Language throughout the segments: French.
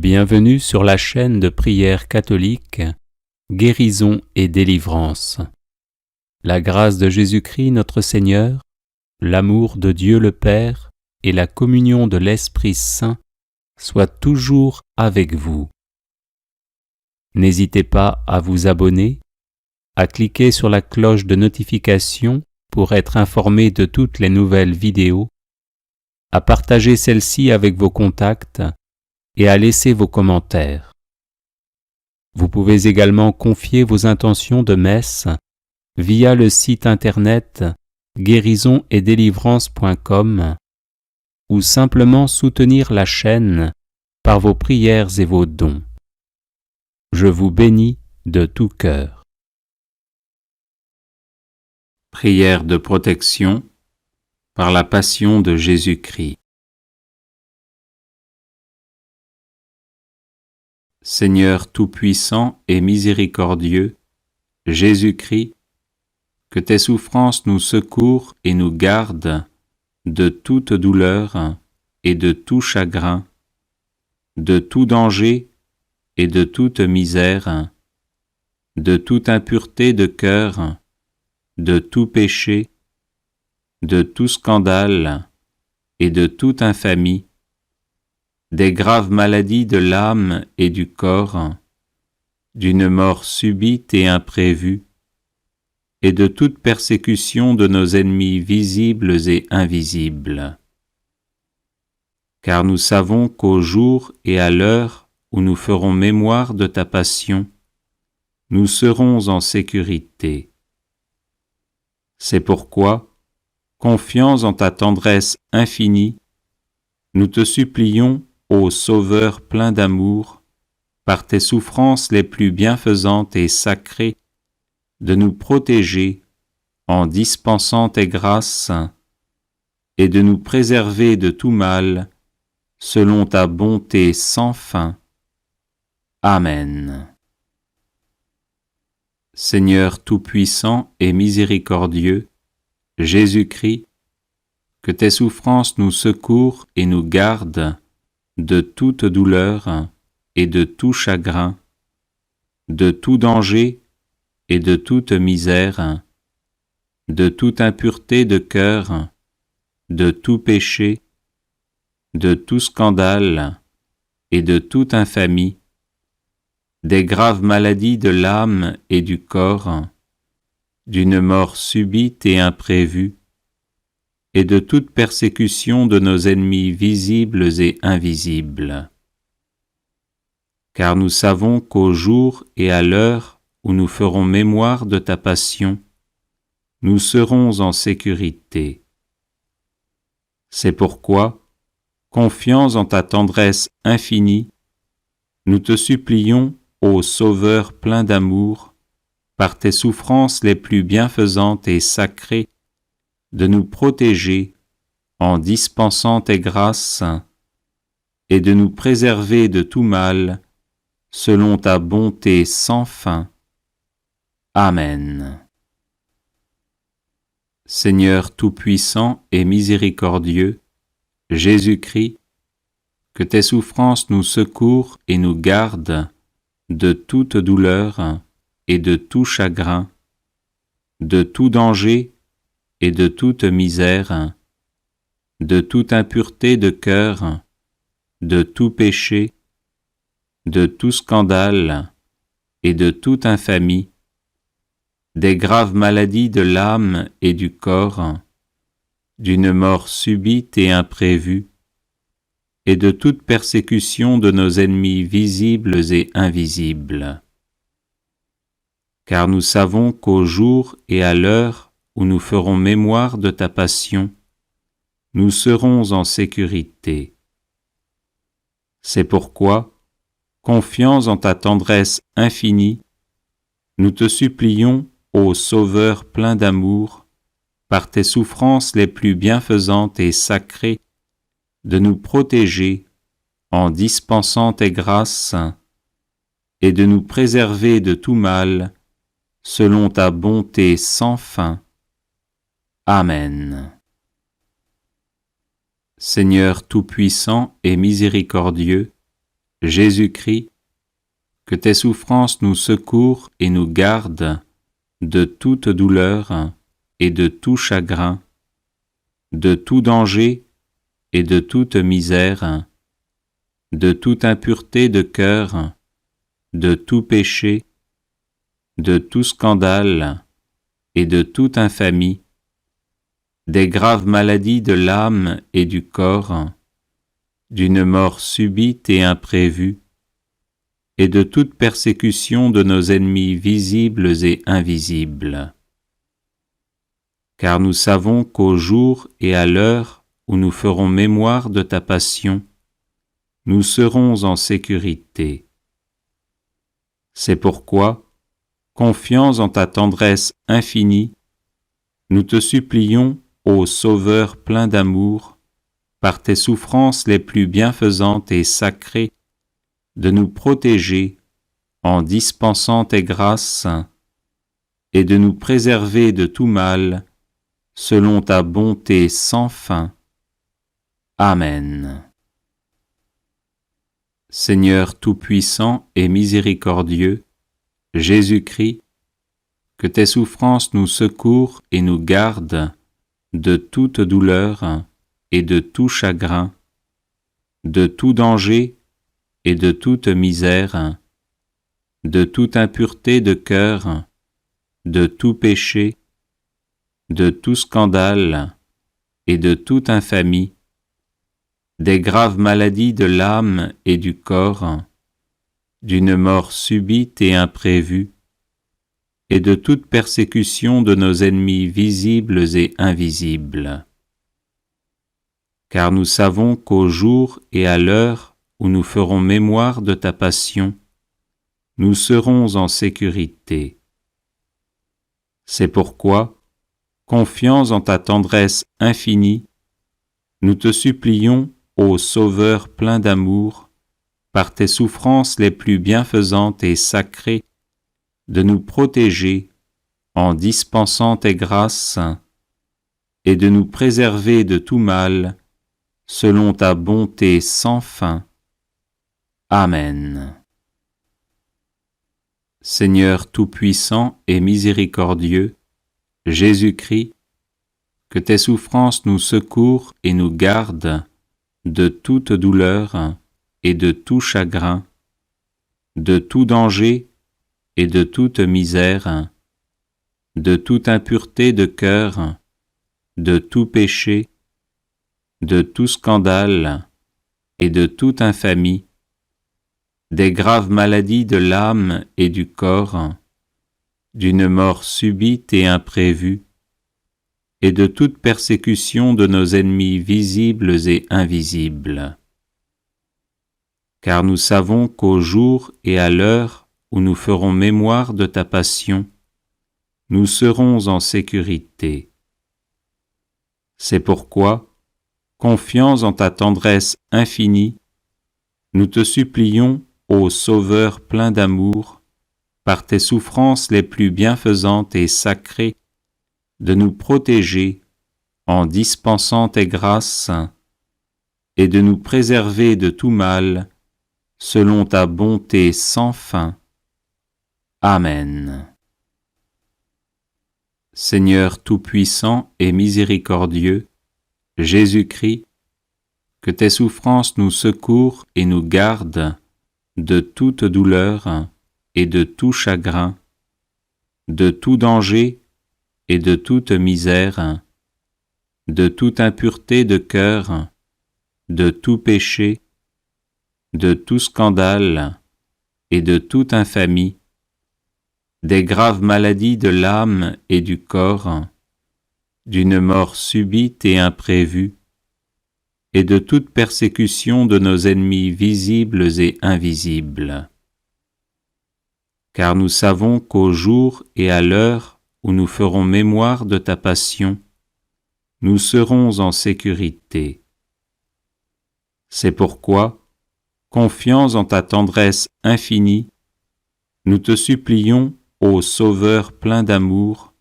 Bienvenue sur la chaîne de prière catholique Guérison et délivrance. La grâce de Jésus-Christ notre Seigneur, l'amour de Dieu le Père et la communion de l'Esprit Saint soient toujours avec vous. N'hésitez pas à vous abonner, à cliquer sur la cloche de notification pour être informé de toutes les nouvelles vidéos, à partager celle-ci avec vos contacts et à laisser vos commentaires. Vous pouvez également confier vos intentions de messe via le site internet guérisonetdélivrance.com ou simplement soutenir la chaîne par vos prières et vos dons. Je vous bénis de tout cœur. Prière de protection par la passion de Jésus-Christ. Seigneur tout-puissant et miséricordieux, Jésus-Christ, que tes souffrances nous secourent et nous gardent de toute douleur et de tout chagrin, de tout danger et de toute misère, de toute impureté de cœur, de tout péché, de tout scandale et de toute infamie, des graves maladies de l'âme et du corps, d'une mort subite et imprévue, et de toute persécution de nos ennemis visibles et invisibles. Car nous savons qu'au jour et à l'heure où nous ferons mémoire de ta passion, nous serons en sécurité. C'est pourquoi, confiants en ta tendresse infinie, nous te supplions, ô Sauveur plein d'amour, par tes souffrances les plus bienfaisantes et sacrées, de nous protéger en dispensant tes grâces et de nous préserver de tout mal, selon ta bonté sans fin. Amen. Seigneur tout-puissant et miséricordieux, Jésus-Christ, que tes souffrances nous secourent et nous gardent de toute douleur et de tout chagrin, de tout danger et de toute misère, de toute impureté de cœur, de tout péché, de tout scandale et de toute infamie, des graves maladies de l'âme et du corps, d'une mort subite et imprévue, et de toute persécution de nos ennemis visibles et invisibles. Car nous savons qu'au jour et à l'heure où nous ferons mémoire de ta passion, nous serons en sécurité. C'est pourquoi, confiants en ta tendresse infinie, nous te supplions, ô Sauveur plein d'amour, par tes souffrances les plus bienfaisantes et sacrées, de nous protéger en dispensant tes grâces et de nous préserver de tout mal, selon ta bonté sans fin. Amen. Seigneur tout-puissant et miséricordieux, Jésus-Christ, que tes souffrances nous secourent et nous gardent de toute douleur et de tout chagrin, de tout danger et de toute misère, de toute impureté de cœur, de tout péché, de tout scandale et de toute infamie, des graves maladies de l'âme et du corps, d'une mort subite et imprévue, et de toute persécution de nos ennemis visibles et invisibles. Car nous savons qu'au jour et à l'heure où nous ferons mémoire de ta passion, nous serons en sécurité. C'est pourquoi, confiants en ta tendresse infinie, nous te supplions, ô Sauveur plein d'amour, par tes souffrances les plus bienfaisantes et sacrées, de nous protéger en dispensant tes grâces et de nous préserver de tout mal, selon ta bonté sans fin. Amen. Seigneur tout-puissant et miséricordieux, Jésus-Christ, que tes souffrances nous secourent et nous gardent de toute douleur et de tout chagrin, de tout danger et de toute misère, de toute impureté de cœur, de tout péché, de tout scandale et de toute infamie, des graves maladies de l'âme et du corps, d'une mort subite et imprévue, et de toute persécution de nos ennemis visibles et invisibles. Car nous savons qu'au jour et à l'heure où nous ferons mémoire de ta passion, nous serons en sécurité. C'est pourquoi, confiants en ta tendresse infinie, nous te supplions, ô Sauveur plein d'amour, par tes souffrances les plus bienfaisantes et sacrées, de nous protéger en dispensant tes grâces et de nous préserver de tout mal, selon ta bonté sans fin. Amen. Seigneur tout-puissant et miséricordieux, Jésus-Christ, que tes souffrances nous secourent et nous gardent de toute douleur et de tout chagrin, de tout danger et de toute misère, de toute impureté de cœur, de tout péché, de tout scandale et de toute infamie, des graves maladies de l'âme et du corps, d'une mort subite et imprévue, et de toute persécution de nos ennemis visibles et invisibles. Car nous savons qu'au jour et à l'heure où nous ferons mémoire de ta passion, nous serons en sécurité. C'est pourquoi, confiants en ta tendresse infinie, nous te supplions, ô Sauveur plein d'amour, par tes souffrances les plus bienfaisantes et sacrées, de nous protéger en dispensant tes grâces et de nous préserver de tout mal, selon ta bonté sans fin. Amen. Seigneur tout-puissant et miséricordieux, Jésus-Christ, que tes souffrances nous secourent et nous gardent de toute douleur et de tout chagrin, de tout danger et de toute misère, de toute impureté de cœur, de tout péché, de tout scandale et de toute infamie, des graves maladies de l'âme et du corps, d'une mort subite et imprévue, et de toute persécution de nos ennemis visibles et invisibles. Car nous savons qu'au jour et à l'heure où nous ferons mémoire de ta passion, nous serons en sécurité. C'est pourquoi, confiants en ta tendresse infinie, nous te supplions, ô Sauveur plein d'amour, par tes souffrances les plus bienfaisantes et sacrées, de nous protéger en dispensant tes grâces et de nous préserver de tout mal, selon ta bonté sans fin. Amen. Seigneur tout-puissant et miséricordieux, Jésus-Christ, que tes souffrances nous secourent et nous gardent de toute douleur et de tout chagrin, de tout danger et de toute misère, de toute impureté de cœur, de tout péché, de tout scandale et de toute infamie, des graves maladies de l'âme et du corps, d'une mort subite et imprévue, et de toute persécution de nos ennemis visibles et invisibles. Car nous savons qu'au jour et à l'heure où nous ferons mémoire de ta passion, nous serons en sécurité. C'est pourquoi, confiants en ta tendresse infinie, nous te supplions, ô Sauveur plein d'amour,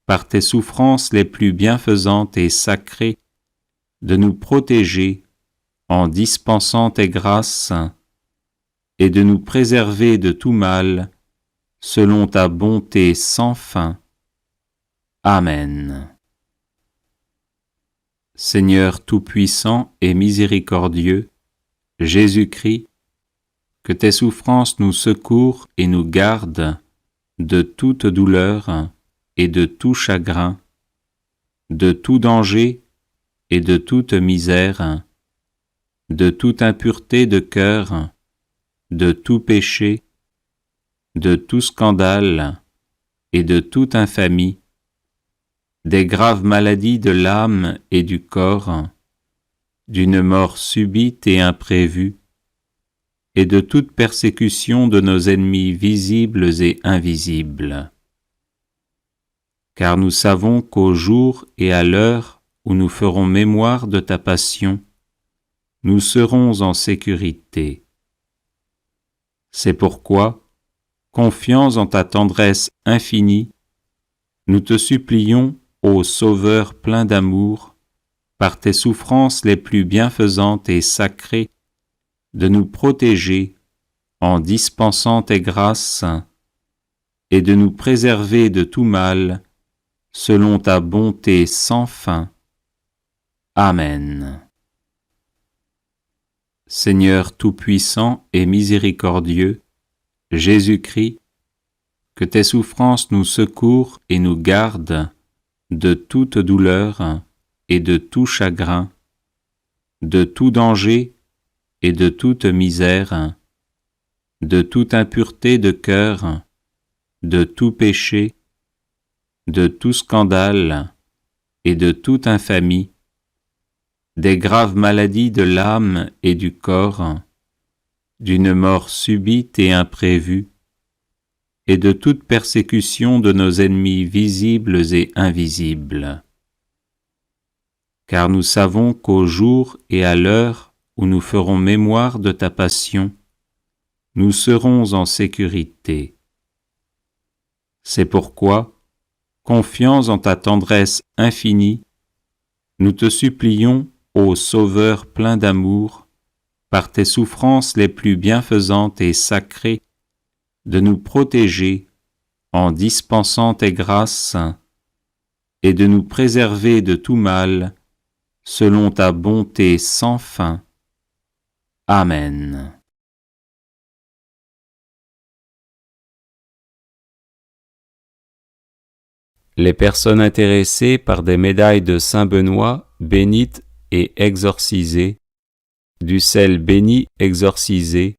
par tes souffrances les plus bienfaisantes et sacrées, de nous protéger en dispensant tes grâces et de nous préserver de tout mal, selon ta bonté sans fin. Amen. Seigneur tout-puissant et miséricordieux, Jésus-Christ, que tes souffrances nous secourent et nous gardent de toute douleur et de tout chagrin, de tout danger et de toute misère, de toute impureté de cœur, de tout péché, de tout scandale et de toute infamie, des graves maladies de l'âme et du corps, d'une mort subite et imprévue, et de toute persécution de nos ennemis visibles et invisibles. Car nous savons qu'au jour et à l'heure où nous ferons mémoire de ta passion, nous serons en sécurité. C'est pourquoi, confiants en ta tendresse infinie, nous te supplions, ô Sauveur plein d'amour, par tes souffrances les plus bienfaisantes et sacrées, de nous protéger en dispensant tes grâces et de nous préserver de tout mal, selon ta bonté sans fin. Amen. Seigneur tout-puissant et miséricordieux, Jésus-Christ, que tes souffrances nous secourent et nous gardent de toute douleur et de tout chagrin, de tout danger et de toute misère, de toute impureté de cœur, de tout péché, de tout scandale et de toute infamie, des graves maladies de l'âme et du corps, d'une mort subite et imprévue, et de toute persécution de nos ennemis visibles et invisibles. Car nous savons qu'au jour et à l'heure où nous ferons mémoire de ta passion, nous serons en sécurité. C'est pourquoi, confiants en ta tendresse infinie, nous te supplions, ô Sauveur plein d'amour, par tes souffrances les plus bienfaisantes et sacrées, de nous protéger en dispensant tes grâces et de nous préserver de tout mal, selon ta bonté sans fin. Amen. Les personnes intéressées par des médailles de Saint Benoît bénites et exorcisées, du sel béni exorcisé,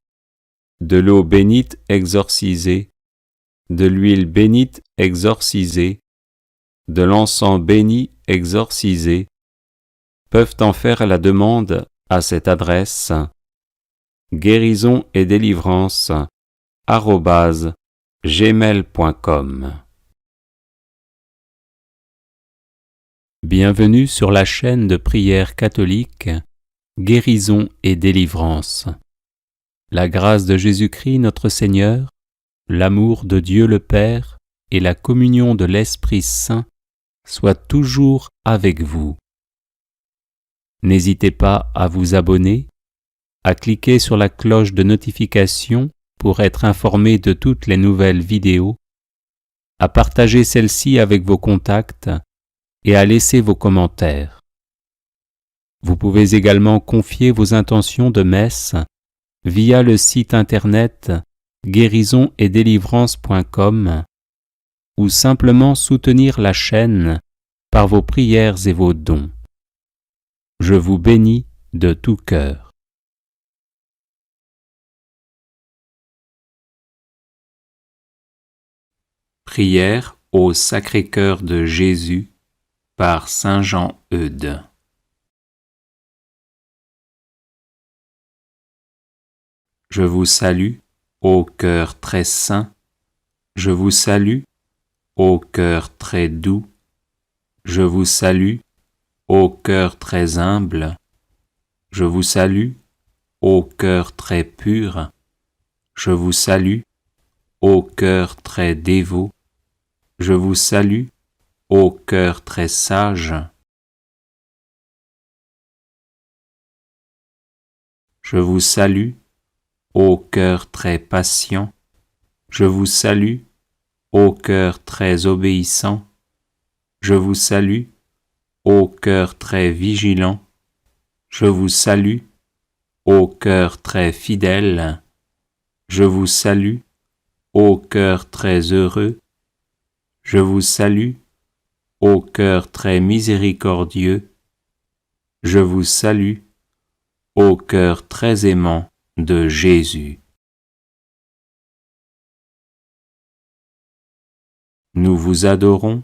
de l'eau bénite exorcisée, de l'huile bénite exorcisée, de l'encens béni exorcisé, peuvent en faire la demande à cette adresse guérison et délivrance @gmail.com. Bienvenue sur la chaîne de prière catholique Guérison et délivrance. La grâce de Jésus-Christ notre Seigneur, l'amour de Dieu le Père et la communion de l'Esprit Saint soient toujours avec vous. N'hésitez pas à vous abonner, à cliquer sur la cloche de notification pour être informé de toutes les nouvelles vidéos, à partager celle-ci avec vos contacts et à laisser vos commentaires. Vous pouvez également confier vos intentions de messe via le site internet guérisonetdélivrance.com ou simplement soutenir la chaîne par vos prières et vos dons. Je vous bénis de tout cœur. Prière au Sacré-Cœur de Jésus par Saint Jean Eudes. Je vous salue, ô cœur très saint, je vous salue, ô cœur très doux, je vous salue, ô cœur très humble, je vous salue, ô cœur très pur, je vous salue, ô cœur très dévot, je vous salue, ô cœur très sage. Je vous salue, ô cœur très patient, je vous salue, ô cœur très obéissant, je vous salue, ô cœur très vigilant, je vous salue, ô cœur très fidèle, je vous salue, ô cœur très heureux, je vous salue, ô cœur très miséricordieux, je vous salue, ô cœur très aimant de Jésus. Nous vous adorons,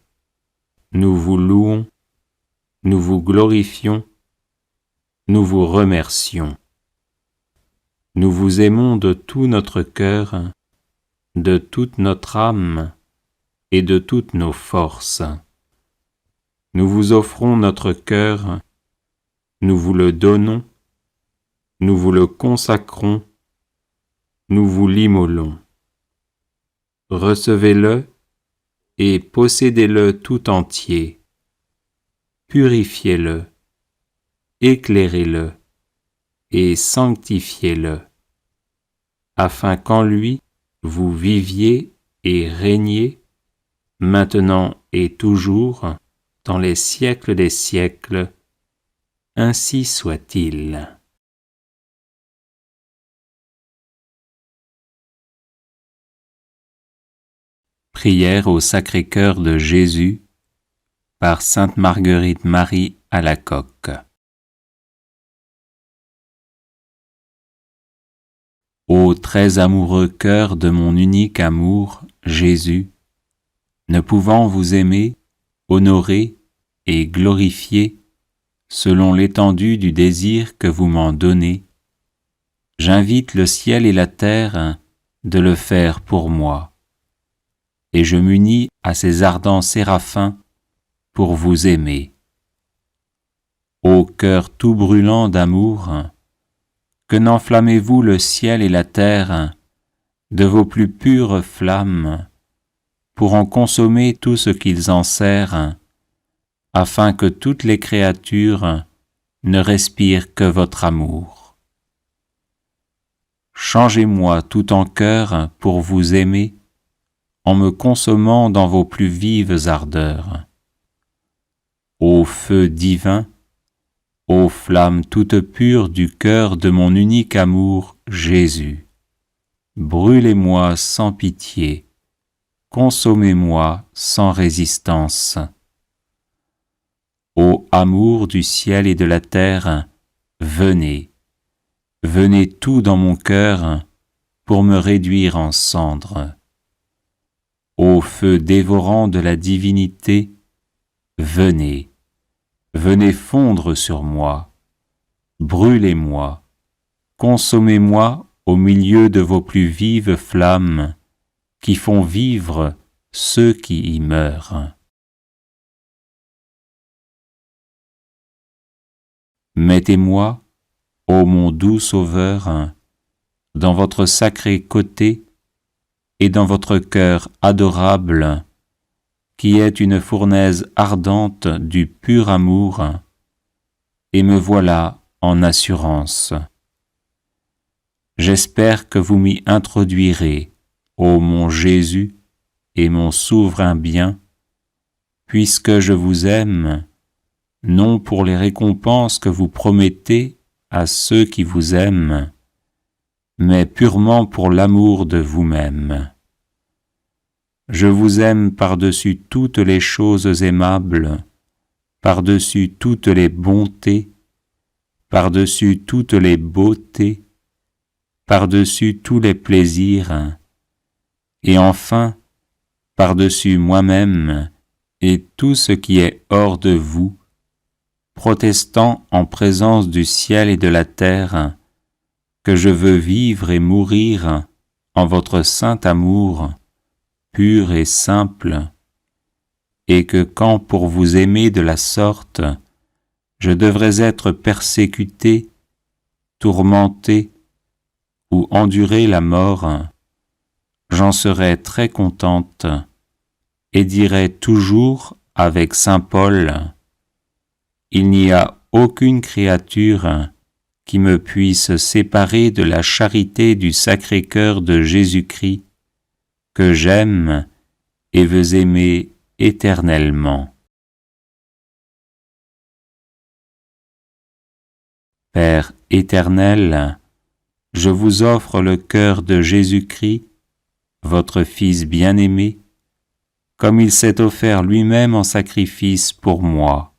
nous vous louons, nous vous glorifions, nous vous remercions. Nous vous aimons de tout notre cœur, de toute notre âme et de toutes nos forces. Nous vous offrons notre cœur, nous vous le donnons, nous vous le consacrons, nous vous l'immolons. Recevez-le et possédez-le tout entier. Purifiez-le, éclairez-le et sanctifiez-le, afin qu'en lui vous viviez et régniez, maintenant et toujours, dans les siècles des siècles. Ainsi soit-il. Prière au Sacré-Cœur de Jésus par Sainte Marguerite Marie Alacoque. Ô très amoureux cœur de mon unique amour, Jésus, ne pouvant vous aimer, honorer et glorifier selon l'étendue du désir que vous m'en donnez, j'invite le ciel et la terre de le faire pour moi, et je m'unis à ces ardents séraphins pour vous aimer. Ô cœur tout brûlant d'amour, que n'enflammez-vous le ciel et la terre de vos plus pures flammes, pour en consommer tout ce qu'ils en serrent, afin que toutes les créatures ne respirent que votre amour. Changez-moi tout en cœur pour vous aimer, en me consommant dans vos plus vives ardeurs. Ô feu divin, ô flamme toute pure du cœur de mon unique amour, Jésus, brûlez-moi sans pitié, consommez-moi sans résistance. Ô amour du ciel et de la terre, venez, venez tout dans mon cœur pour me réduire en cendres. Ô feu dévorant de la divinité, venez, venez fondre sur moi, brûlez-moi, consommez-moi au milieu de vos plus vives flammes qui font vivre ceux qui y meurent. Mettez-moi, ô mon doux Sauveur, dans votre sacré côté et dans votre cœur adorable, qui est une fournaise ardente du pur amour, et me voilà en assurance. J'espère que vous m'y introduirez, ô mon Jésus et mon souverain bien, puisque je vous aime, non pour les récompenses que vous promettez à ceux qui vous aiment, mais purement pour l'amour de vous-même. Je vous aime par-dessus toutes les choses aimables, par-dessus toutes les bontés, par-dessus toutes les beautés, par-dessus tous les plaisirs, et enfin, par-dessus moi-même et tout ce qui est hors de vous, protestant en présence du ciel et de la terre, que je veux vivre et mourir en votre saint amour, pur et simple, et que quand pour vous aimer de la sorte, je devrais être persécuté, tourmenté ou endurer la mort, j'en serais très contente et dirais toujours avec saint Paul: il n'y a aucune créature qui me puisse séparer de la charité du Sacré-Cœur de Jésus-Christ, que j'aime et veux aimer éternellement. Père éternel, je vous offre le cœur de Jésus-Christ, votre Fils bien-aimé, comme il s'est offert lui-même en sacrifice pour moi.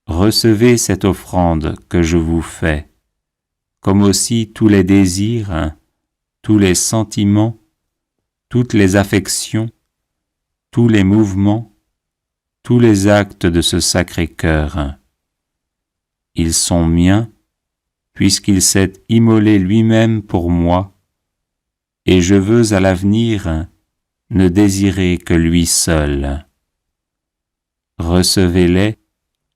Recevez cette offrande que je vous fais, comme aussi tous les désirs, tous les sentiments, toutes les affections, tous les mouvements, tous les actes de ce Sacré-Cœur. Ils sont miens, puisqu'il s'est immolé lui-même pour moi, et je veux à l'avenir ne désirer que lui seul. Recevez-les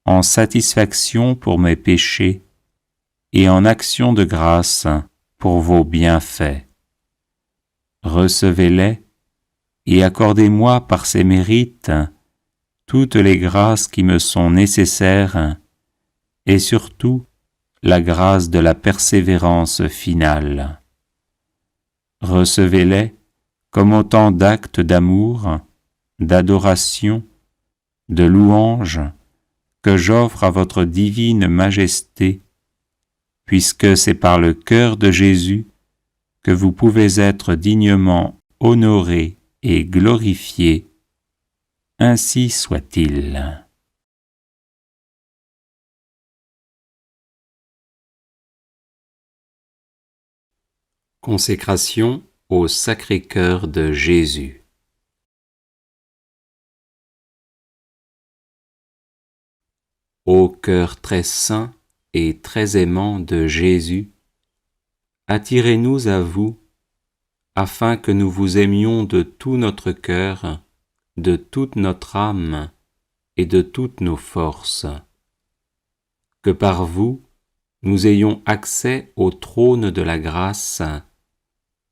en satisfaction pour mes péchés et en action de grâce pour vos bienfaits. Recevez-les et accordez-moi par ces mérites toutes les grâces qui me sont nécessaires et surtout la grâce de la persévérance finale. Recevez-les comme autant d'actes d'amour, d'adoration, de louange que j'offre à votre divine majesté, puisque c'est par le cœur de Jésus que vous pouvez être dignement honoré et glorifié. Ainsi soit-il. Consécration au Sacré-Cœur de Jésus. Ô cœur très saint et très aimant de Jésus, attirez-nous à vous, afin que nous vous aimions de tout notre cœur, de toute notre âme et de toutes nos forces. Que par vous, nous ayons accès au trône de la grâce,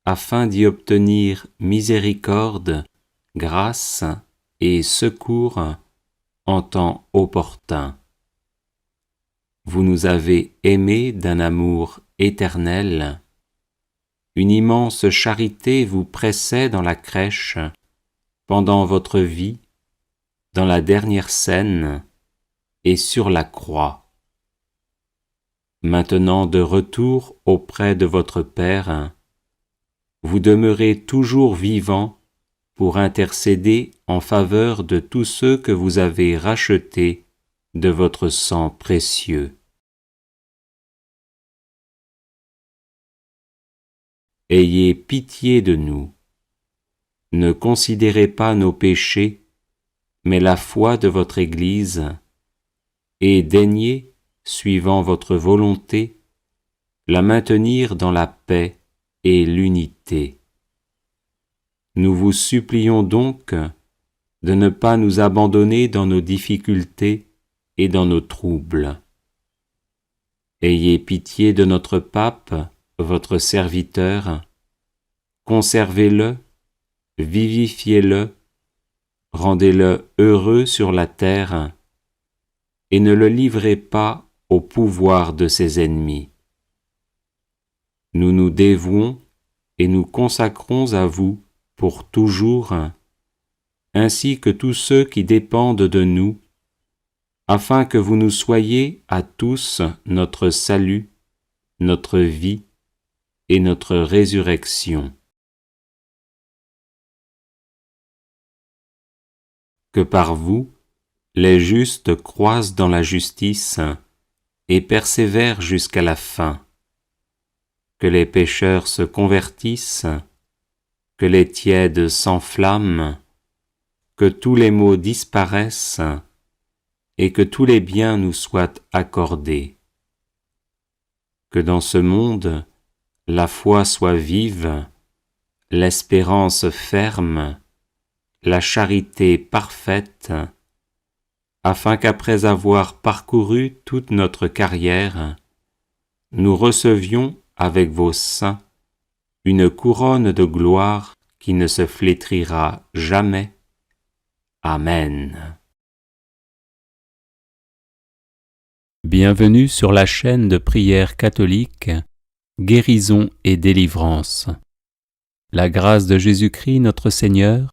afin d'y obtenir miséricorde, grâce et secours en temps opportun. Vous nous avez aimés d'un amour éternel. Une immense charité vous pressait dans la crèche, pendant votre vie, dans la dernière scène et sur la croix. Maintenant de retour auprès de votre Père, vous demeurez toujours vivant pour intercéder en faveur de tous ceux que vous avez rachetés de votre sang précieux. Ayez pitié de nous. Ne considérez pas nos péchés, mais la foi de votre Église, et daignez, suivant votre volonté, la maintenir dans la paix et l'unité. Nous vous supplions donc de ne pas nous abandonner dans nos difficultés et dans nos troubles. Ayez pitié de notre pape, votre serviteur, conservez-le, vivifiez-le, rendez-le heureux sur la terre, et ne le livrez pas au pouvoir de ses ennemis. Nous nous dévouons et nous consacrons à vous pour toujours, ainsi que tous ceux qui dépendent de nous, afin que vous nous soyez à tous notre salut, notre vie et notre résurrection. Que par vous, les justes croissent dans la justice et persévèrent jusqu'à la fin. Que les pécheurs se convertissent, que les tièdes s'enflamment, que tous les maux disparaissent et que tous les biens nous soient accordés. Que dans ce monde, la foi soit vive, l'espérance ferme, la charité parfaite, afin qu'après avoir parcouru toute notre carrière, nous recevions avec vos saints une couronne de gloire qui ne se flétrira jamais. Amen. Bienvenue sur la chaîne de prière catholique Guérison et délivrance. La grâce de Jésus-Christ notre Seigneur,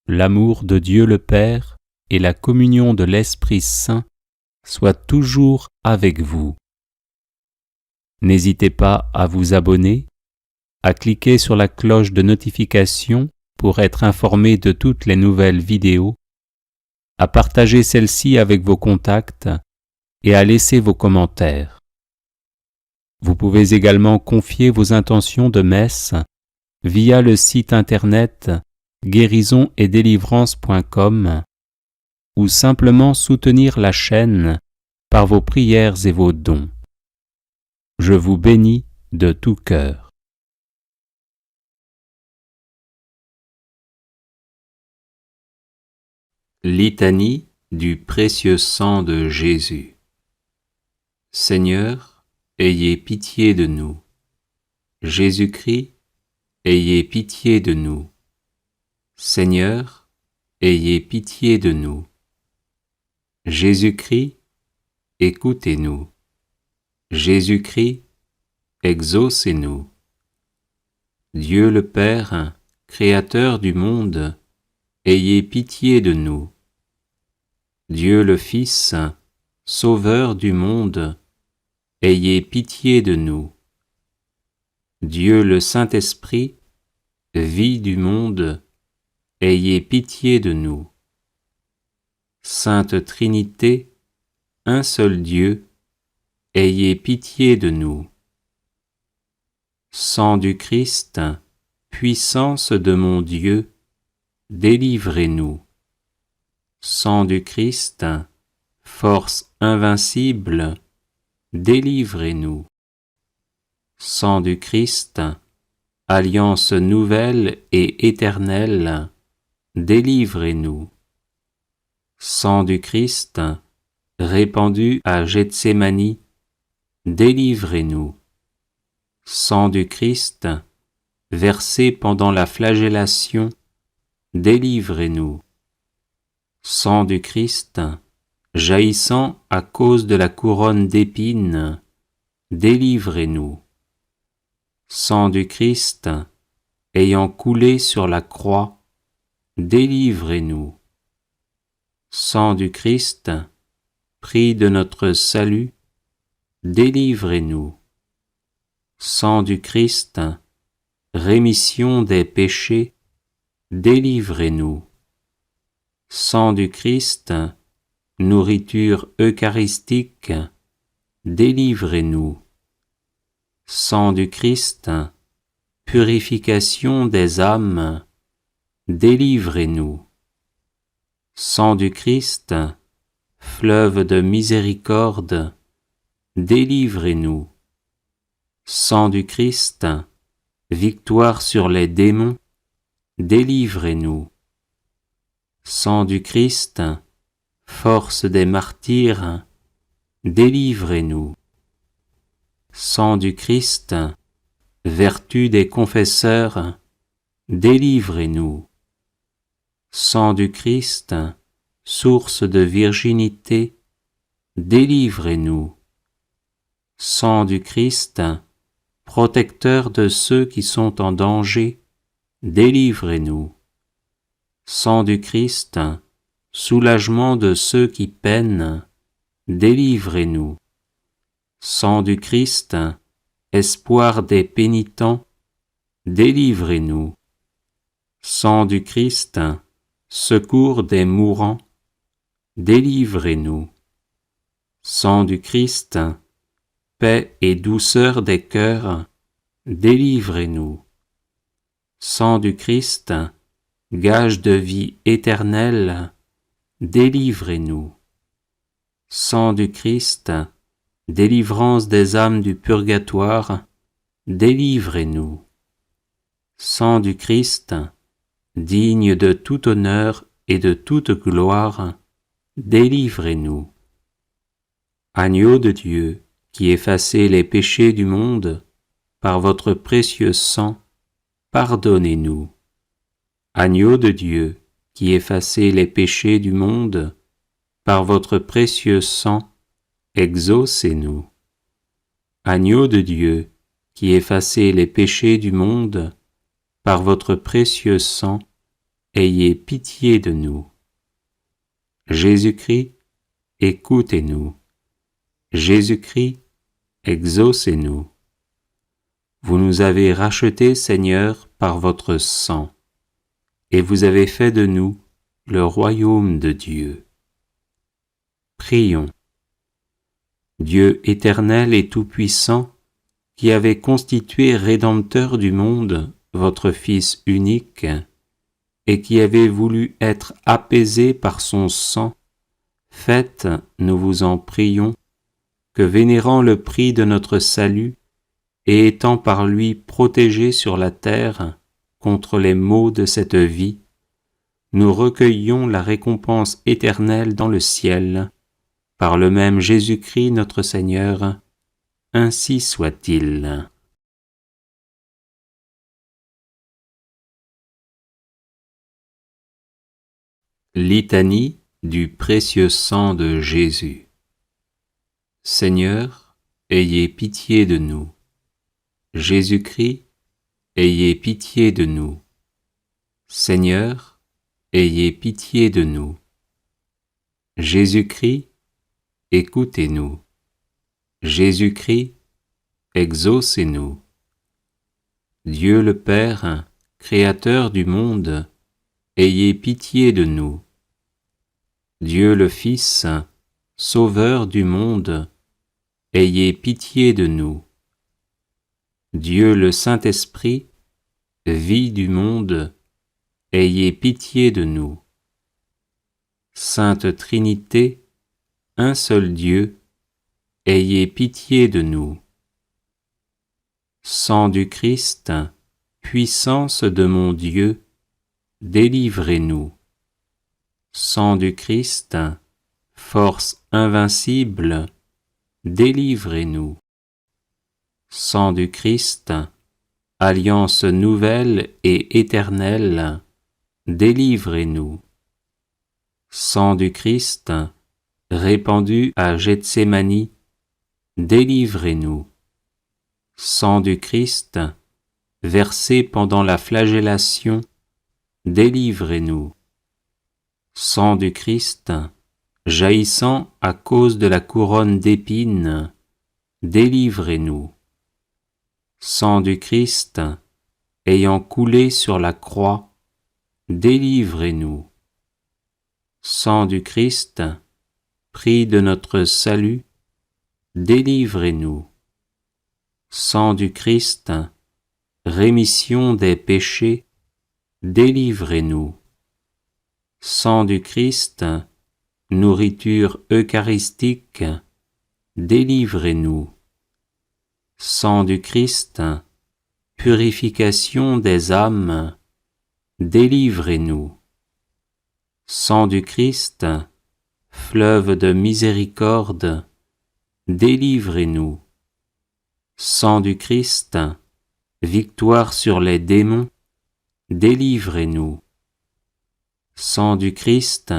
l'amour de Dieu le Père et la communion de l'Esprit Saint soient toujours avec vous. N'hésitez pas à vous abonner, à cliquer sur la cloche de notification pour être informé de toutes les nouvelles vidéos, à partager celle-ci avec vos contacts et à laisser vos commentaires. Vous pouvez également confier vos intentions de messe via le site internet guérisonetdélivrance.com ou simplement soutenir la chaîne par vos prières et vos dons. Je vous bénis de tout cœur. Litanie du précieux sang de Jésus. Seigneur, ayez pitié de nous. Jésus-Christ, ayez pitié de nous. Seigneur, ayez pitié de nous. Jésus-Christ, écoutez-nous. Jésus-Christ, exaucez-nous. Dieu le Père, Créateur du monde, ayez pitié de nous. Dieu le Fils, Sauveur du monde, ayez pitié de nous. Dieu le Saint-Esprit, vie du monde, ayez pitié de nous. Sainte Trinité, un seul Dieu, ayez pitié de nous. Sang du Christ, puissance de mon Dieu, délivrez-nous. Sang du Christ, force invincible, délivrez-nous. Sang du Christ, alliance nouvelle et éternelle, délivrez-nous. Sang du Christ, répandu à Gethsémani, délivrez-nous. Sang du Christ, versé pendant la flagellation, délivrez-nous. Sang du Christ, jaillissant à cause de la couronne d'épines, délivrez-nous. Sang du Christ, ayant coulé sur la croix, délivrez-nous. Sang du Christ, prix de notre salut, délivrez-nous. Sang du Christ, rémission des péchés, délivrez-nous. Sang du Christ, nourriture eucharistique, délivrez-nous. Sang du Christ, purification des âmes, délivrez-nous. Sang du Christ, fleuve de miséricorde, délivrez-nous. Sang du Christ, victoire sur les démons, délivrez-nous. Sang du Christ, force des martyrs, délivrez-nous. Sang du Christ, vertu des confesseurs, délivrez-nous. Sang du Christ, source de virginité, délivrez-nous. Sang du Christ, protecteur de ceux qui sont en danger, délivrez-nous. Sang du Christ, soulagement de ceux qui peinent, délivrez-nous. Sang du Christ, espoir des pénitents, délivrez-nous. Sang du Christ, secours des mourants, délivrez-nous. Sang du Christ, paix et douceur des cœurs, délivrez-nous. Sang du Christ, gage de vie éternelle, délivrez-nous. Sang du Christ, délivrance des âmes du purgatoire, délivrez-nous. Sang du Christ, digne de tout honneur et de toute gloire, délivrez-nous. Agneau de Dieu, qui effacez les péchés du monde, par votre précieux sang, pardonnez-nous. Agneau de Dieu, qui effacez les péchés du monde, par votre précieux sang, exaucez-nous. Agneau de Dieu, qui effacez les péchés du monde, par votre précieux sang, ayez pitié de nous. Jésus-Christ, écoutez-nous. Jésus-Christ, exaucez-nous. Vous nous avez rachetés, Seigneur, par votre sang, et vous avez fait de nous le royaume de Dieu. Prions. Dieu éternel et tout-puissant, qui avez constitué Rédempteur du monde, votre Fils unique, et qui avez voulu être apaisé par son sang, faites, nous vous en prions, que vénérant le prix de notre salut, et étant par lui protégés sur la terre contre les maux de cette vie, nous recueillions la récompense éternelle dans le ciel, par le même Jésus-Christ notre Seigneur, ainsi soit-il. Litanie du précieux sang de Jésus. Seigneur, ayez pitié de nous. Jésus-Christ, ayez pitié de nous. Seigneur, ayez pitié de nous. Jésus-Christ, écoutez-nous. Jésus-Christ, exaucez-nous. Dieu le Père, Créateur du monde, ayez pitié de nous. Dieu le Fils, Sauveur du monde, ayez pitié de nous. Dieu le Saint-Esprit, vie du monde, ayez pitié de nous. Sainte Trinité, un seul Dieu, ayez pitié de nous. Sang du Christ, puissance de mon Dieu, délivrez-nous. Sang du Christ, force invincible, délivrez-nous. Sang du Christ, alliance nouvelle et éternelle, délivrez-nous. Sang du Christ, répandu à Gethsémani, délivrez-nous. Sang du Christ, versé pendant la flagellation, délivrez-nous. Sang du Christ, jaillissant à cause de la couronne d'épines, délivrez-nous. Sang du Christ, ayant coulé sur la croix, délivrez-nous. Sang du Christ, prix de notre salut, délivrez-nous. Sang du Christ, rémission des péchés, délivrez-nous. Sang du Christ, nourriture eucharistique, délivrez-nous. Sang du Christ, purification des âmes, délivrez-nous. Sang du Christ, fleuve de miséricorde, délivrez-nous. Sang du Christ, victoire sur les démons, délivrez-nous. Sang du Christ,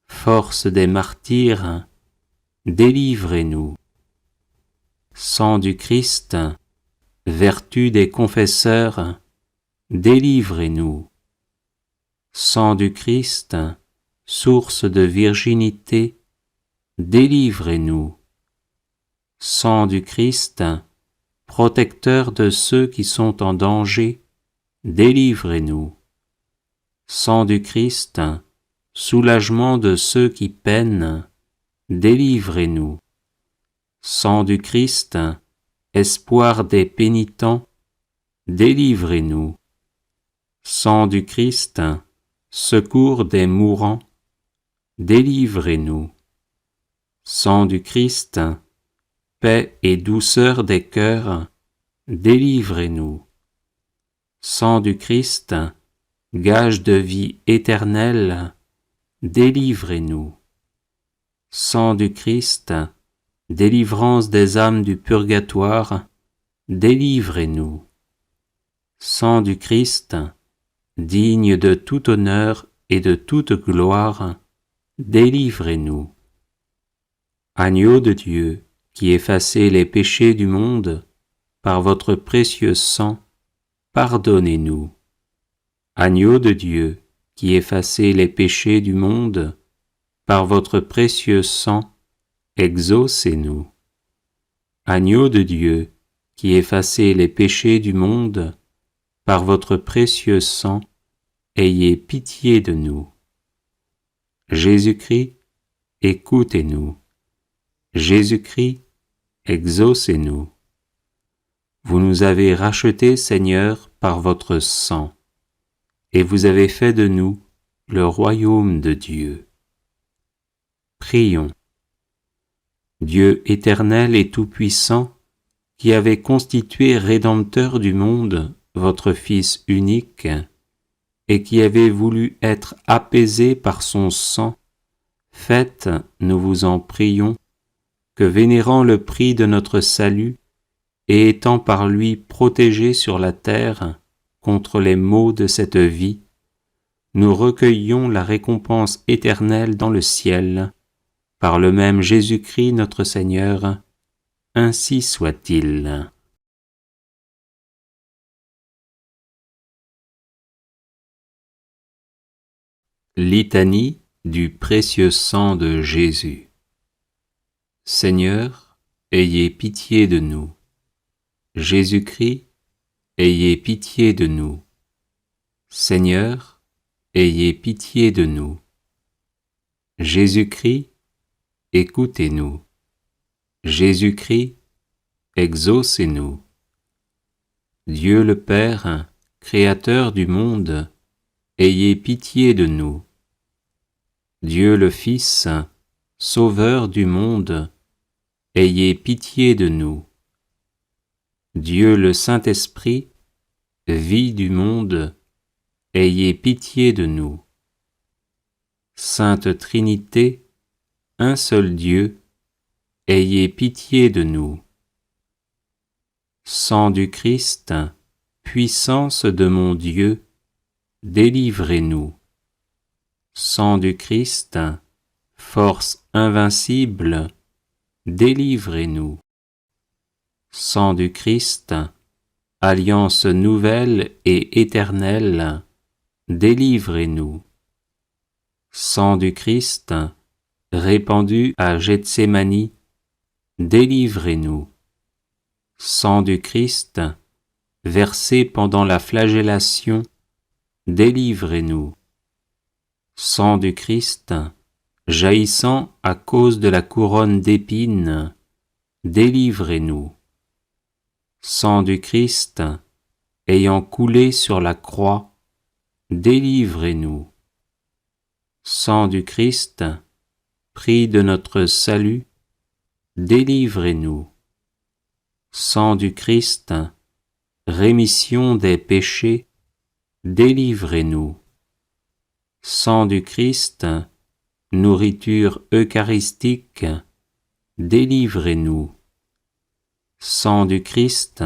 force des martyrs, délivrez-nous. Sang du Christ, vertu des confesseurs, délivrez-nous. Sang du Christ, source de virginité, délivrez-nous. Sang du Christ, protecteur de ceux qui sont en danger, délivrez-nous. Sang du Christ, soulagement de ceux qui peinent, délivrez-nous. Sang du Christ, espoir des pénitents, délivrez-nous. Sang du Christ, secours des mourants, délivrez-nous. Sang du Christ, paix et douceur des cœurs, délivrez-nous. Sang du Christ, gage de vie éternelle, délivrez-nous. Sang du Christ, délivrance des âmes du purgatoire, délivrez-nous. Sang du Christ, digne de tout honneur et de toute gloire, délivrez-nous. Agneau de Dieu, qui effacez les péchés du monde, par votre précieux sang, pardonnez-nous. Agneau de Dieu, qui effacez les péchés du monde, par votre précieux sang, exaucez-nous. Agneau de Dieu, qui effacez les péchés du monde, par votre précieux sang, ayez pitié de nous. Jésus-Christ, écoutez-nous. Jésus-Christ, exaucez-nous. Vous nous avez rachetés, Seigneur, par votre sang, et vous avez fait de nous le royaume de Dieu. Prions. Dieu éternel et tout-puissant, qui avez constitué Rédempteur du monde votre Fils unique, et qui avez voulu être apaisé par son sang, faites, nous vous en prions, que vénérant le prix de notre salut, et étant par lui protégés sur la terre contre les maux de cette vie, nous recueillions la récompense éternelle dans le ciel, par le même Jésus-Christ notre Seigneur, ainsi soit-il. Litanie du précieux sang de Jésus. Seigneur, ayez pitié de nous. Jésus-Christ, ayez pitié de nous. Seigneur, ayez pitié de nous. Jésus-Christ, écoutez-nous. Jésus-Christ, exaucez-nous. Dieu le Père, Créateur du monde, ayez pitié de nous. Dieu le Fils, Sauveur du monde, ayez pitié de nous. Dieu le Saint-Esprit, vie du monde, ayez pitié de nous. Sainte Trinité, un seul Dieu, ayez pitié de nous. Sang du Christ, puissance de mon Dieu, délivrez-nous. Sang du Christ, force invincible, délivrez-nous. Sang du Christ, alliance nouvelle et éternelle, délivrez-nous. Sang du Christ, répandu à Gethsémani, délivrez-nous. Sang du Christ, versé pendant la flagellation, délivrez-nous. Sang du Christ, jaillissant à cause de la couronne d'épines, délivrez-nous. Sang du Christ, ayant coulé sur la croix, délivrez-nous. Sang du Christ, prix de notre salut, délivrez-nous. Sang du Christ, rémission des péchés, délivrez-nous. Sang du Christ, nourriture eucharistique, délivrez-nous. Sang du Christ,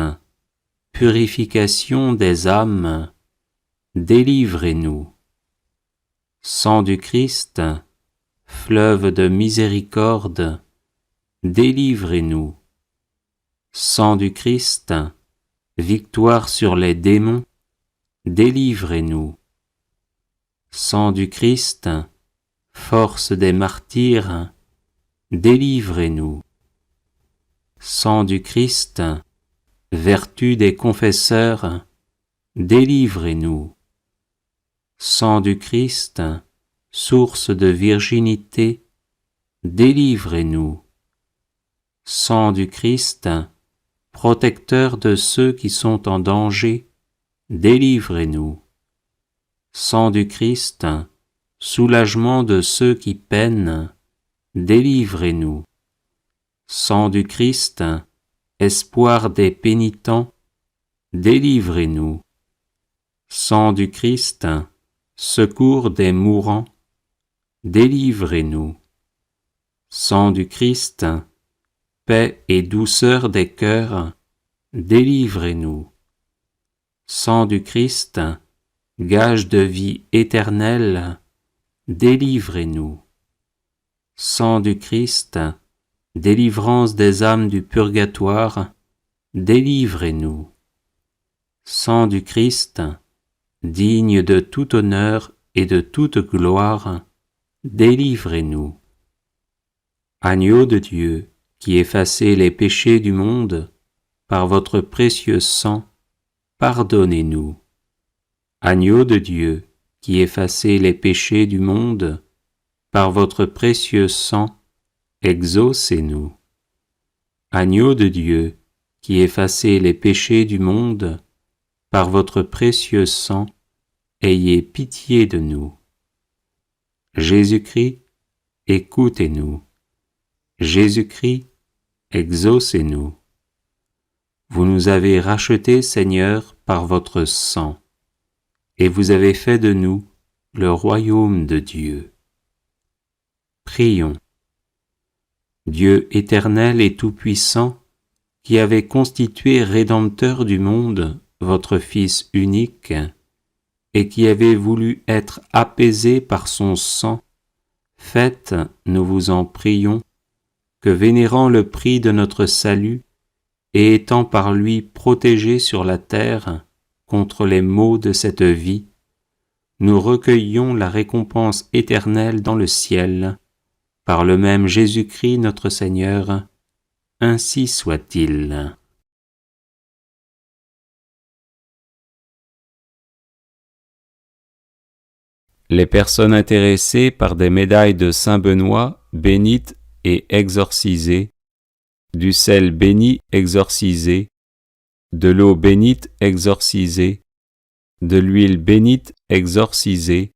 purification des âmes, délivrez-nous. Sang du Christ, fleuve de miséricorde, délivrez-nous. Sang du Christ, victoire sur les démons, délivrez-nous. Sang du Christ, force des martyrs, délivrez-nous. Sang du Christ, vertu des confesseurs, délivrez-nous. Sang du Christ, source de virginité, délivrez-nous. Sang du Christ, protecteur de ceux qui sont en danger, délivrez-nous. Sang du Christ, soulagement de ceux qui peinent, délivrez-nous. Sang du Christ, espoir des pénitents, délivrez-nous. Sang du Christ, secours des mourants, délivrez-nous. Sang du Christ, paix et douceur des cœurs, délivrez-nous. Sang du Christ, gage de vie éternelle, délivrez-nous. Sang du Christ, délivrance des âmes du purgatoire, délivrez-nous. Sang du Christ, digne de tout honneur et de toute gloire, délivrez-nous. Agneau de Dieu, qui effacez les péchés du monde, par votre précieux sang, pardonnez-nous. Agneau de Dieu, qui effacez les péchés du monde, par votre précieux sang, exaucez-nous. Agneau de Dieu, qui effacez les péchés du monde, par votre précieux sang, ayez pitié de nous. Jésus-Christ, écoutez-nous. Jésus-Christ, exaucez-nous. Vous nous avez rachetés, Seigneur, par votre sang, et vous avez fait de nous le royaume de Dieu. Prions. Dieu éternel et tout-puissant, qui avez constitué Rédempteur du monde votre Fils unique, et qui avez voulu être apaisé par son sang, faites, nous vous en prions, que vénérant le prix de notre salut, et étant par lui protégés sur la terre contre les maux de cette vie, nous recueillions la récompense éternelle dans le ciel, par le même Jésus-Christ notre Seigneur, ainsi soit-il. Les personnes intéressées par des médailles de Saint Benoît bénites et exorcisées, du sel béni exorcisé, de l'eau bénite exorcisée, de l'huile bénite exorcisée,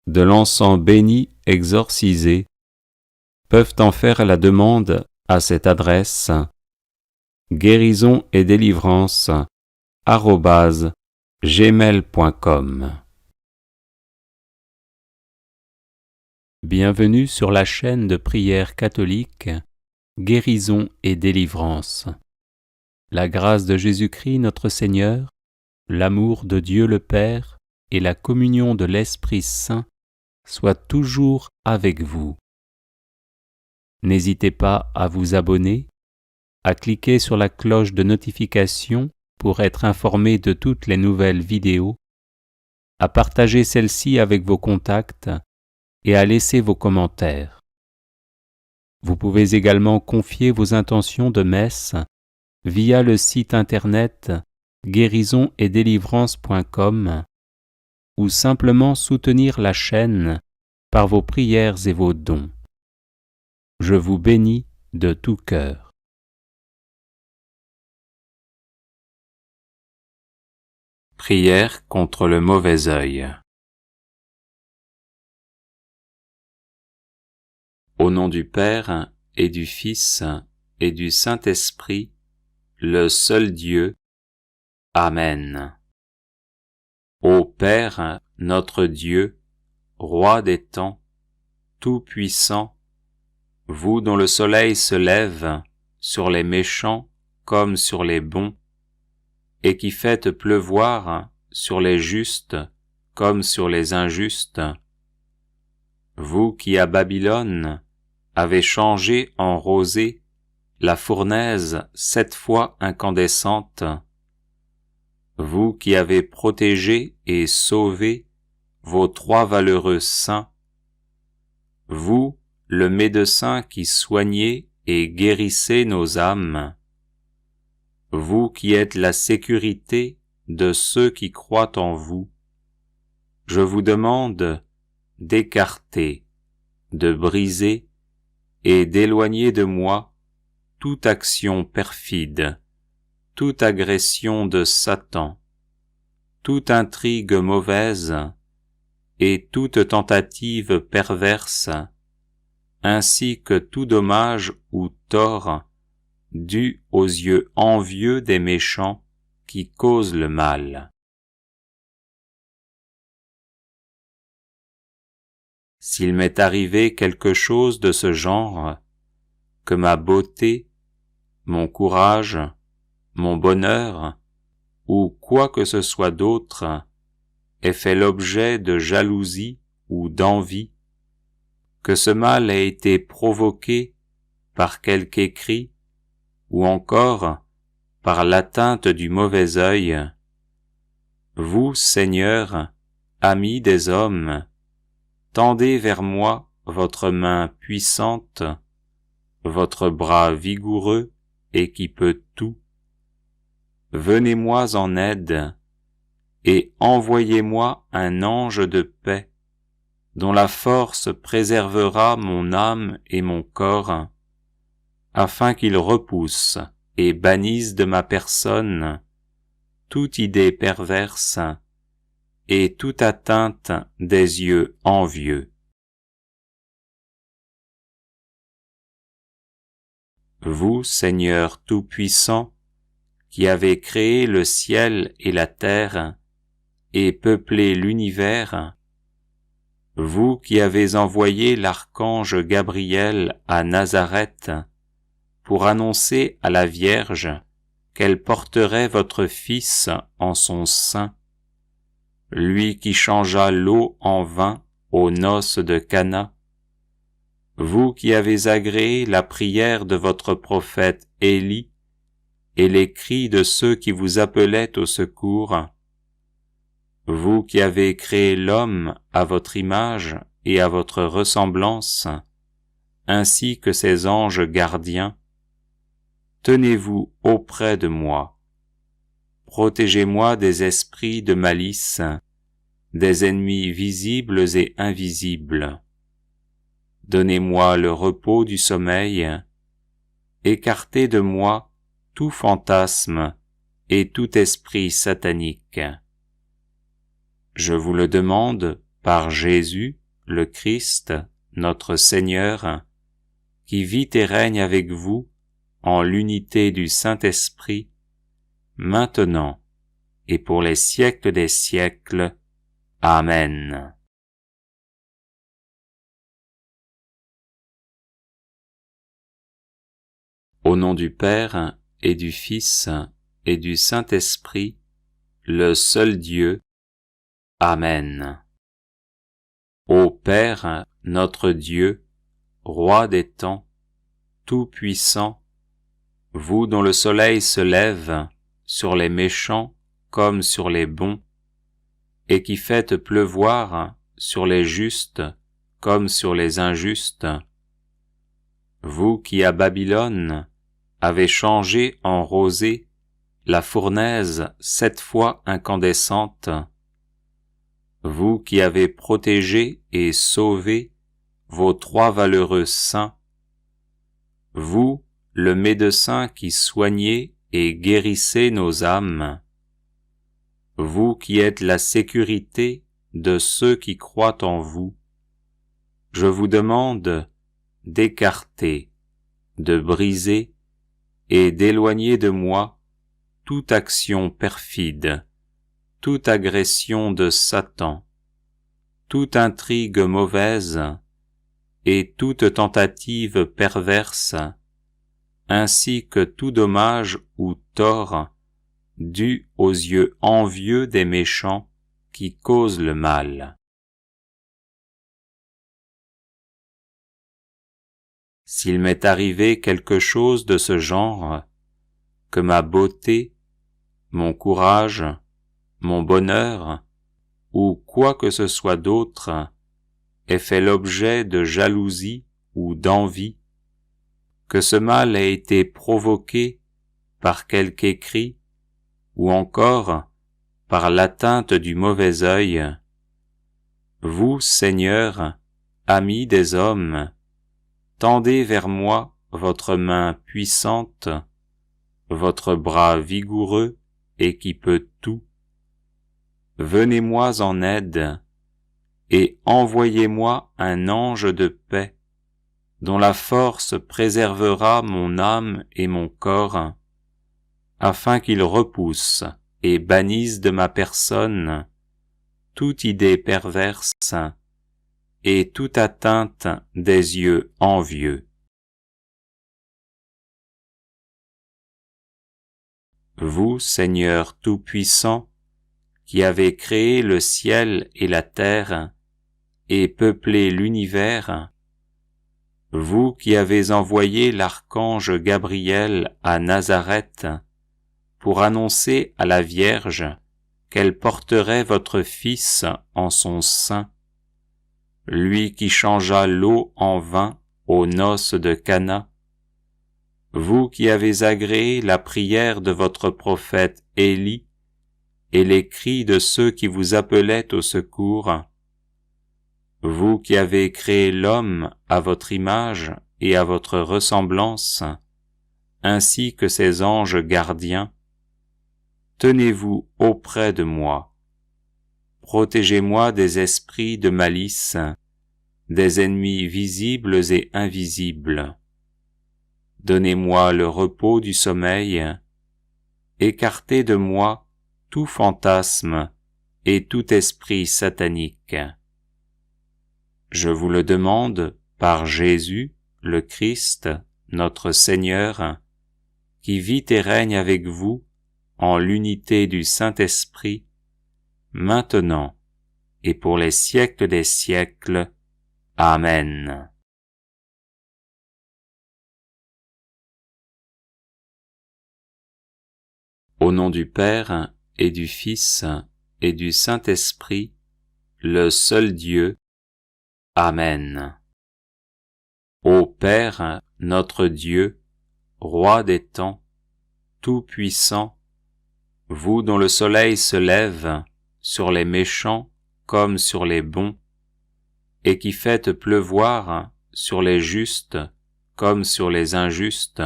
de l'encens béni exorcisé, peuvent en faire la demande à cette adresse guérison et délivrance @gmail.com. Bienvenue sur la chaîne de prière catholique Guérison et délivrance. La grâce de Jésus-Christ notre Seigneur, l'amour de Dieu le Père et la communion de l'Esprit Saint soient toujours avec vous. N'hésitez pas à vous abonner, à cliquer sur la cloche de notification pour être informé de toutes les nouvelles vidéos, à partager celle-ci avec vos contacts et à laisser vos commentaires. Vous pouvez également confier vos intentions de messe via le site internet guérisonetdélivrance.com ou simplement soutenir la chaîne par vos prières et vos dons. Je vous bénis de tout cœur. Prière contre le mauvais œil. Au nom du Père et du Fils et du Saint-Esprit, le seul Dieu. Amen. Ô Père, notre Dieu, Roi des temps, tout-puissant, vous dont le soleil se lève sur les méchants comme sur les bons, et qui faites pleuvoir sur les justes comme sur les injustes, vous qui à Babylone avez changé en rosée la fournaise 7 fois incandescente, vous qui avez protégé et sauvé vos 3 valeureux saints, vous, le médecin qui soignez et guérissez nos âmes, vous qui êtes la sécurité de ceux qui croient en vous, je vous demande d'écarter, de briser et d'éloigner de moi toute action perfide, toute agression de Satan, toute intrigue mauvaise et toute tentative perverse, ainsi que tout dommage ou tort dû aux yeux envieux des méchants qui causent le mal. S'il m'est arrivé quelque chose de ce genre, que ma beauté, mon courage, mon bonheur, ou quoi que ce soit d'autre, ait fait l'objet de jalousie ou d'envie, que ce mal ait été provoqué par quelque écrit, ou encore par l'atteinte du mauvais œil. Vous, Seigneur, ami des hommes, tendez vers moi votre main puissante, votre bras vigoureux et qui peut tout. Venez-moi en aide, et envoyez-moi un ange de paix, dont la force préservera mon âme et mon corps, afin qu'il repousse et bannisse de ma personne toute idée perverse et toute atteinte des yeux envieux. Vous, Seigneur Tout-Puissant, qui avez créé le ciel et la terre et peuplé l'univers, vous qui avez envoyé l'archange Gabriel à Nazareth pour annoncer à la Vierge qu'elle porterait votre Fils en son sein, lui qui changea l'eau en vin aux noces de Cana, vous qui avez agréé la prière de votre prophète Élie et les cris de ceux qui vous appelaient au secours, vous qui avez créé l'homme à votre image et à votre ressemblance, ainsi que ses anges gardiens, tenez-vous auprès de moi. Protégez-moi des esprits de malice, des ennemis visibles et invisibles. Donnez-moi le repos du sommeil, écartez de moi tout fantasme et tout esprit satanique. Je vous le demande par Jésus, le Christ, notre Seigneur, qui vit et règne avec vous en l'unité du Saint-Esprit, maintenant et pour les siècles des siècles. Amen. Au nom du Père et du Fils et du Saint-Esprit, le seul Dieu. Amen. Ô Père, notre Dieu, Roi des temps, Tout-Puissant, vous dont le soleil se lève sur les méchants comme sur les bons, et qui faites pleuvoir sur les justes comme sur les injustes, vous qui à Babylone avez changé en rosée la fournaise 7 fois incandescente, vous qui avez protégé et sauvé vos 3 valeureux saints, vous, le médecin qui soignez et guérissez nos âmes, vous qui êtes la sécurité de ceux qui croient en vous, je vous demande d'écarter, de briser et d'éloigner de moi toute action perfide, toute agression de Satan, toute intrigue mauvaise et toute tentative perverse, ainsi que tout dommage ou tort dû aux yeux envieux des méchants qui causent le mal. S'il m'est arrivé quelque chose de ce genre, que ma beauté, mon courage, mon bonheur, ou quoi que ce soit d'autre, ait fait l'objet de jalousie ou d'envie, que ce mal ait été provoqué par quelque écrit, ou encore par l'atteinte du mauvais œil, vous, Seigneur, ami des hommes, tendez vers moi votre main puissante, votre bras vigoureux et qui peut tout. Venez-moi en aide, et envoyez-moi un ange de paix, dont la force préservera mon âme et mon corps, afin qu'il repousse et bannisse de ma personne toute idée perverse et toute atteinte des yeux envieux. Vous, Seigneur Tout-Puissant, qui avez créé le ciel et la terre et peuplé l'univers, vous qui avez envoyé l'archange Gabriel à Nazareth pour annoncer à la Vierge qu'elle porterait votre Fils en son sein, lui qui changea l'eau en vin aux noces de Cana, vous qui avez agréé la prière de votre prophète Élie et les cris de ceux qui vous appelaient au secours, vous qui avez créé l'homme à votre image et à votre ressemblance, ainsi que ses anges gardiens, tenez-vous auprès de moi. Protégez-moi des esprits de malice, des ennemis visibles et invisibles. Donnez-moi le repos du sommeil, écartez de moi tout fantasme et tout esprit satanique. Je vous le demande par Jésus, le Christ, notre Seigneur, qui vit et règne avec vous en l'unité du Saint-Esprit, maintenant et pour les siècles des siècles. Amen. Au nom du Père et du Fils et du Saint-Esprit, le seul Dieu. Amen. Ô Père, notre Dieu, Roi des temps, Tout-Puissant, vous dont le soleil se lève sur les méchants comme sur les bons, et qui faites pleuvoir sur les justes comme sur les injustes,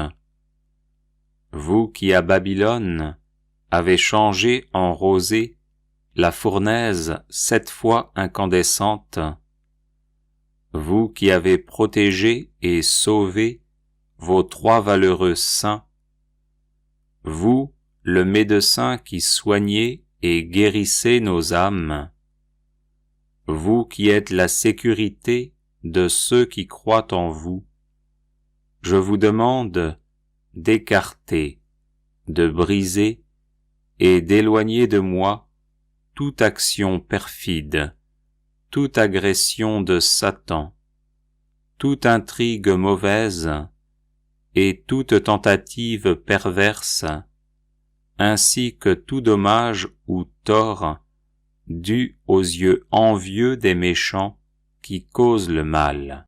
vous qui à Babylone avez changé en rosée la fournaise 7 fois incandescente, vous qui avez protégé et sauvé vos 3 valeureux saints, vous, le médecin qui soignez et guérissez nos âmes, vous qui êtes la sécurité de ceux qui croient en vous, je vous demande d'écarter, de briser et d'éloigner de moi toute action perfide, toute agression de Satan, toute intrigue mauvaise et toute tentative perverse, ainsi que tout dommage ou tort dû aux yeux envieux des méchants qui causent le mal.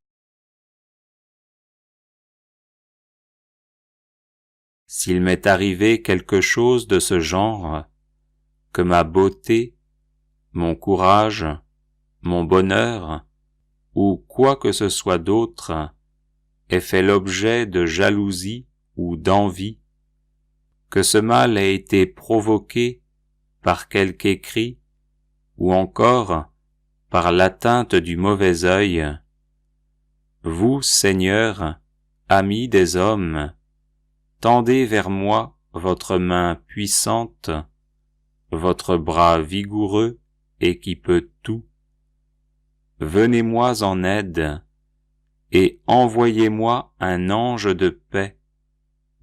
S'il m'est arrivé quelque chose de ce genre, que ma beauté, mon courage, mon bonheur, ou quoi que ce soit d'autre, ait fait l'objet de jalousie ou d'envie, que ce mal ait été provoqué par quelque écrit, ou encore par l'atteinte du mauvais œil, vous, Seigneur, ami des hommes, tendez vers moi votre main puissante, votre bras vigoureux et qui peut tout. Venez-moi en aide et envoyez-moi un ange de paix,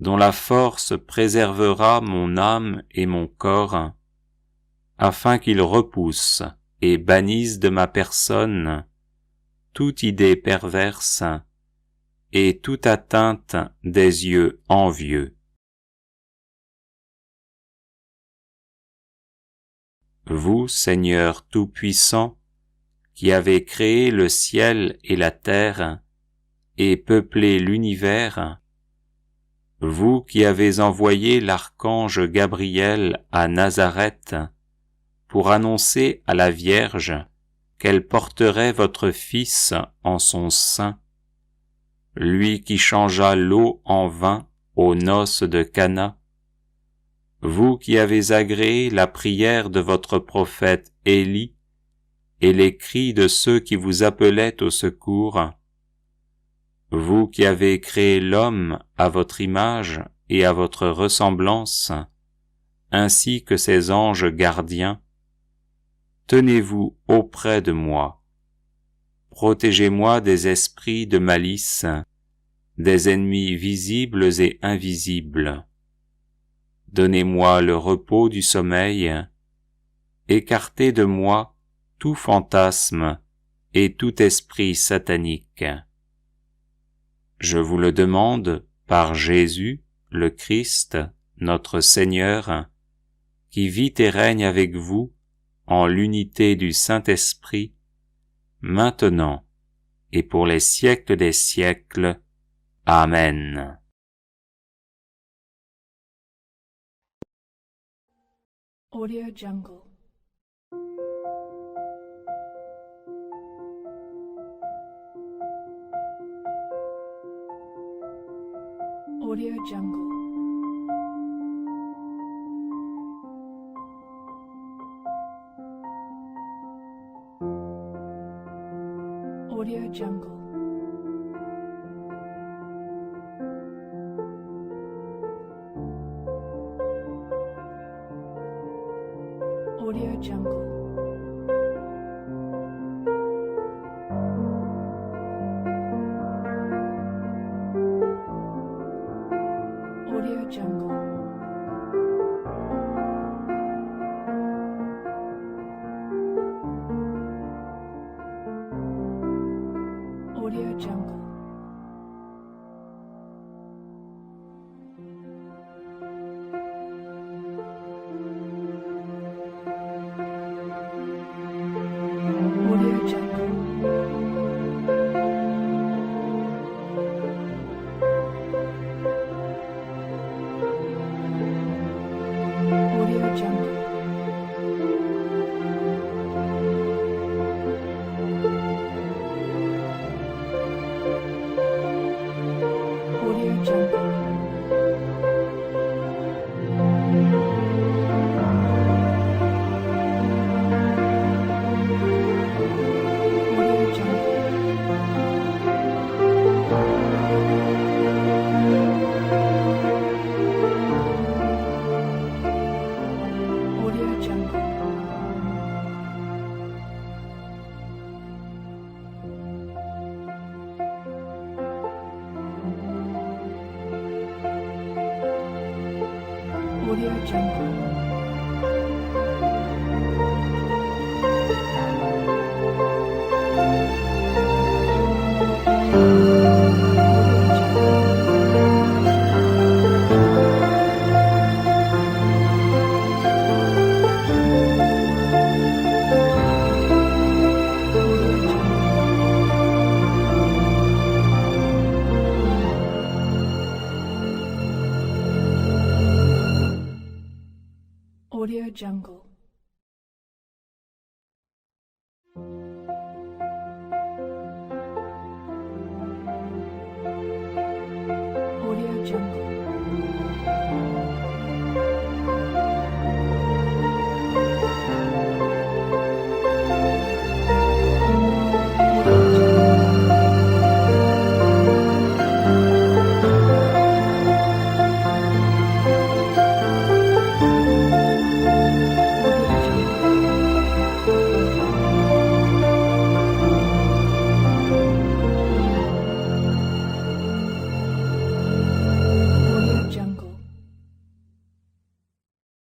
dont la force préservera mon âme et mon corps, afin qu'il repousse et bannisse de ma personne toute idée perverse et toute atteinte des yeux envieux. Vous, Seigneur Tout-Puissant, qui avez créé le ciel et la terre et peuplé l'univers, vous qui avez envoyé l'archange Gabriel à Nazareth pour annoncer à la Vierge qu'elle porterait votre Fils en son sein, lui qui changea l'eau en vin aux noces de Cana, vous qui avez agréé la prière de votre prophète Élie et les cris de ceux qui vous appelaient au secours, vous qui avez créé l'homme à votre image et à votre ressemblance, ainsi que ses anges gardiens, tenez-vous auprès de moi. Protégez-moi des esprits de malice, des ennemis visibles et invisibles. Donnez-moi le repos du sommeil, écartez de moi tout fantasme et tout esprit satanique. Je vous le demande par Jésus, le Christ, notre Seigneur, qui vit et règne avec vous en l'unité du Saint-Esprit, maintenant et pour les siècles des siècles. Amen. Audio Jungle. Audio Jungle. Audio Jungle. Audio Jungle. Audio Jungle. Audio Jungle. Audio Jungle. Audio Jungle. Audio Jungle. Audio Jungle. Audio Jungle. Audio Jungle. Audio Jungle. Audio Jungle.